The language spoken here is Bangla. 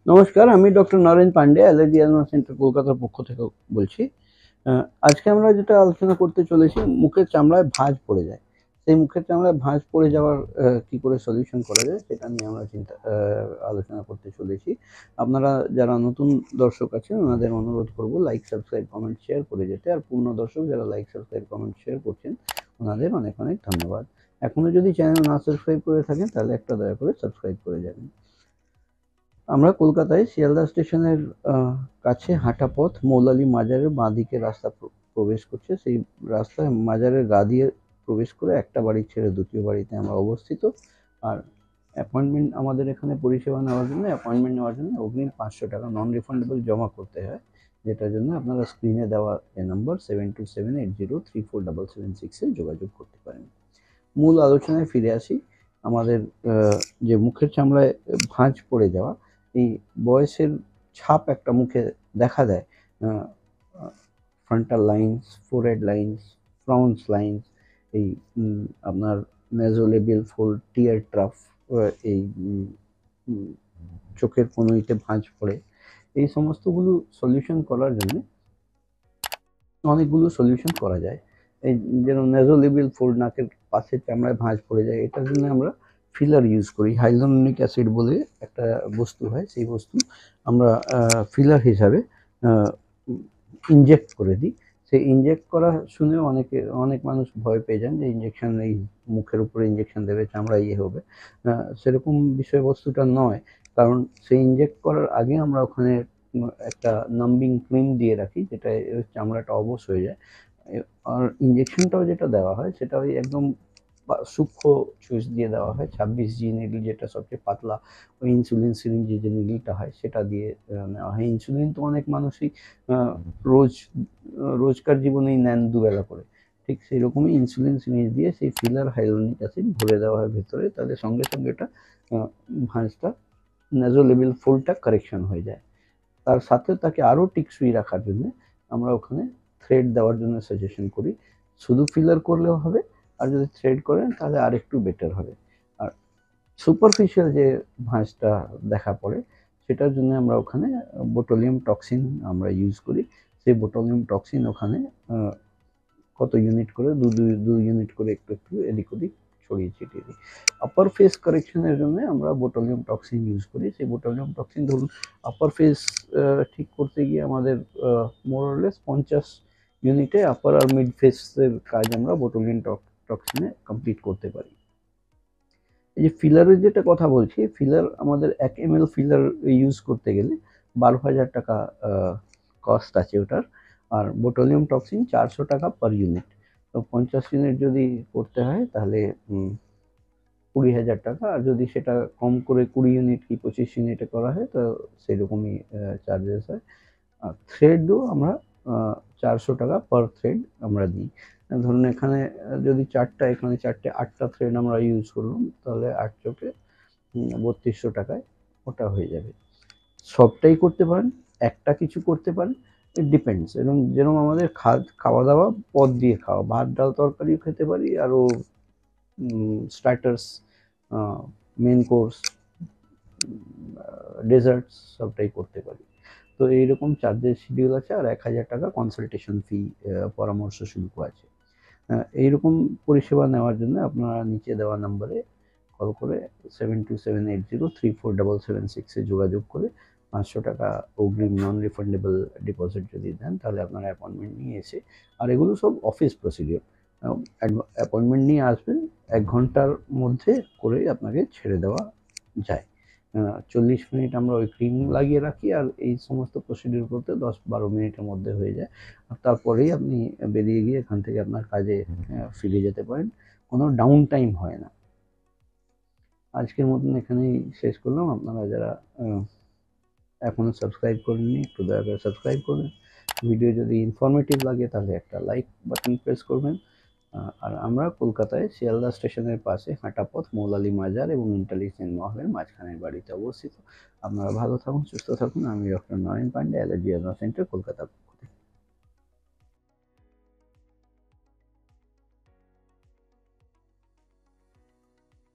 নমস্কার, আমি doctor Naren Pande allergy asthma centre কলকাতার পক্ষ থেকে বলছি। আজকে আমরা যেটা আলোচনা করতে চলেছি, মুখের চামড়ায় ভাঁজ পড়ে যায়। সেই মুখের চামড়ায় ভাঁজ পড়ে যাওয়ার কি করে সলিউশন করা যায় সেটা নিয়ে আমরা আলোচনা করতে চলেছি। আপনারা যারা নতুন দর্শক আছেন ওনাদের অনুরোধ করব লাইক, সাবস্ক্রাইব, কমেন্ট, শেয়ার করে যেতে। আর পূর্ণ দর্শক যারা লাইক, সাবস্ক্রাইব, কমেন্ট, শেয়ার করছেন ওনাদের অনেক অনেক ধন্যবাদ। এখনো যদি চ্যানেল না সাবস্ক্রাইব করে থাকেন তাহলে একটা দয়া করে সাবস্ক্রাইব করে যাবেন। আমরা কলকাতায় শিয়ালদা স্টেশনের কাছে হাঁটা পথ মৌলালী মাজারের বাঁদিকে রাস্তা প্রবেশ করছে। সেই রাস্তায় মাজারের গা দিয়ে প্রবেশ করে একটা বাড়ি ছেড়ে দ্বিতীয় বাড়িতে আমরা অবস্থিত। আর অ্যাপয়েন্টমেন্ট আমাদের এখানে পরিষেবা নেওয়ার জন্য অ্যাপয়েন্টমেন্ট নেওয়ার জন্য অগ্রিম 500 টাকা নন রিফান্ডেবল জমা করতে হয়, যেটার জন্য আপনারা স্ক্রিনে দেওয়া নাম্বার 7278034776 যোগাযোগ করতে পারেন। মূল আলোচনায় ফিরে আসি। আমাদের যে মুখের চামড়ায় ভাঁজ পড়ে যাওয়া, এই বয়সের ছাপ একটা মুখে দেখা দেয়। Frontal lines, forehead lines, frowns lines, এই আপনার নেজোলেবিয়াল ফোল্ড, টিয়ার ট্রাফ, এই চোখের কনুইতে ভাঁজ পড়ে, এই সমস্তগুলো সলিউশন করার জন্য অনেকগুলো সলিউশন করা যায়। এই যেমন নেজোলেবিয়াল ফোল্ড, নাকের পাশের চামড়ায় ভাঁজ পড়ে যায়, এটার জন্য আমরা ফিলার ইউজ করি। হাইলোনিক অ্যাসিড বলে একটা বস্তু হয়, সেই বস্তু আমরা ফিলার হিসাবে ইনজেক্ট করে দিই। সেই ইনজেক্ট করা শুনেও অনেক মানুষ ভয় পেয়ে যান যে ইনজেকশন, এই মুখের উপরে ইনজেকশন দেবে, চামড়া ইয়ে হবে। সেরকম বিষয়বস্তুটা নয়, কারণ সেই ইনজেক্ট করার আগে আমরা ওখানে একটা নাম্বিং ক্রিম দিয়ে রাখি, যেটা চামড়াটা অবশ হয়ে যায়। আর ইনজেকশনটাও যেটা দেওয়া হয় সেটা ওই একদম সূক্ষ্ম সুইচ দিয়ে দেওয়া হয়, 26G নিডল, যেটা সবচেয়ে পাতলা। ওই ইনসুলিন সিরিঞ্জ যে নিডলটা হয় সেটা দিয়ে নেওয়া হয়। ইনসুলিন তো অনেক মানুষই রোজকার জীবনেই নেন দুবেলা করে, ঠিক সেই রকমই ইনসুলিন সিরিঞ্জ দিয়ে সেই ফিলার হাইলোনিক অ্যাসিড ভরে দেওয়া হয় ভেতরে, তাহলে সঙ্গে সঙ্গে এটা ভাঁজটা, নেজোলেবিয়াল ফোল্ডটা কারেকশন হয়ে যায়। তার সাথে তাকে আরও টিকসই রাখার জন্য আমরা ওখানে থ্রেড দেওয়ার জন্য সাজেশন করি। শুধু ফিলার করলেও হবে, আর যদি থ্রেড করেন তাহলে আর একটু বেটার হবে। আর সুপারফিশিয়াল যে ভাঁজটা দেখা পড়ে সেটার জন্য আমরা ওখানে বোটোলিয়াম টক্সিন আমরা ইউজ করি। সেই বোটোলিয়াম টক্সিন ওখানে কত ইউনিট করে, দু ইউনিট করে একটু একটু এদিক ওদিক ছড়িয়ে ছিটিয়ে দিই। আপার ফেস কারেকশনের জন্য আমরা বোটোলিয়াম টক্সিন ইউজ করি। সেই বোটোলিয়াম টক্সিন ধরুন আপার ফেস ঠিক করতে গিয়ে আমাদের মোরলেস 50 ইউনিটে আপার আর মিড ফেসের কাজ আমরা বোটোলিয়াম টক্সিনে কমপ্লিট করতে পারি। এই যে ফিলারের যেটা কথা বলছি, ফিলার আমাদের 1 ml ফিলার ইউজ করতে গেলে 12,000 টাকা কস্ট আছে ওটার। আর বোটোলিয়াম টক্সিন 400 টাকা পার ইউনিট। তো 50 ইউনিট যদি করতে হয় তাহলে 20,000 টাকা। আর যদি সেটা কম করে 20 ইউনিট কি 25 ইউনিটে করা হয় তো সেরকমই চার্জেস হয়। আর থ্রেডও আমরা 400 টাকা পার থ্রেড আমরা দিই। ধরুন এখানে যদি 4টা, এখানে 4টে 8টা থ্রেড আমরা ইউজ করলাম, তাহলে 8 চোখে 3200 টাকায় ওটা হয়ে যাবে। সবটাই করতে পারেন, একটা কিছু করতে পারেন, ইট ডিপেন্ডস। এবং যেরকম আমাদের খাওয়া দাওয়া পদ দিয়ে খাওয়া, ভাত ডাল তরকারিও খেতে পারি, আরও স্টার্টার্স, মেন কোর্স, ডেজার্টস সবটাই করতে পারি। তো এইরকম চার্জের শিডিউল আছে। আর 1000 টাকা কনসালটেশন ফি, পরামর্শ শুল্ক আছে। এইরকম পরিষেবা নেওয়ার জন্য আপনারা নিচে দেওয়া নাম্বারে কল করে 7278034776 যোগাযোগ করে 500 টাকা অগ্রিম নন রিফান্ডেবল ডিপোজিট যদি দেন তাহলে আপনারা অ্যাপয়েন্টমেন্ট নিয়ে এসে, আর এগুলো সব অফিস প্রসিডিওর, অ্যাপয়েন্টমেন্ট নিয়ে আসবেন, 1 ঘন্টার মধ্যে করে আপনাকে ছেড়ে দেওয়া যায়। 40 মিনিট আমরা ওই ক্রিম লাগিয়ে রাখি, আর এই সমস্ত প্রসিডিওর করতে 10-12 মিনিটের মধ্যে হয়ে যায়। আর তারপরেই আপনি বেরিয়ে গিয়ে এখান থেকে আপনার কাজে ফিরে যেতে পারেন, কোনো ডাউন টাইম হয় না। আজকের মতন এখানেই শেষ করলাম। আপনারা যারা এখনও সাবস্ক্রাইব করেননি একটু দয়া করে সাবস্ক্রাইব করবেন। ভিডিও যদি ইনফরমেটিভ লাগে তাহলে একটা লাইক বাটন প্রেস করবেন। আর আমরা কলকাতায় শিয়ালদা স্টেশনের পাশে হাঁটা পথ মৌলালী মাজার এবং ইন্টেলিজেন্ট মহলের মাঝখানের বাড়িতে অবস্থিত। আপনারা ভালো থাকুন, সুস্থ থাকুন। আমি doctor Naren Pande, allergy asthma centre, Kolkata.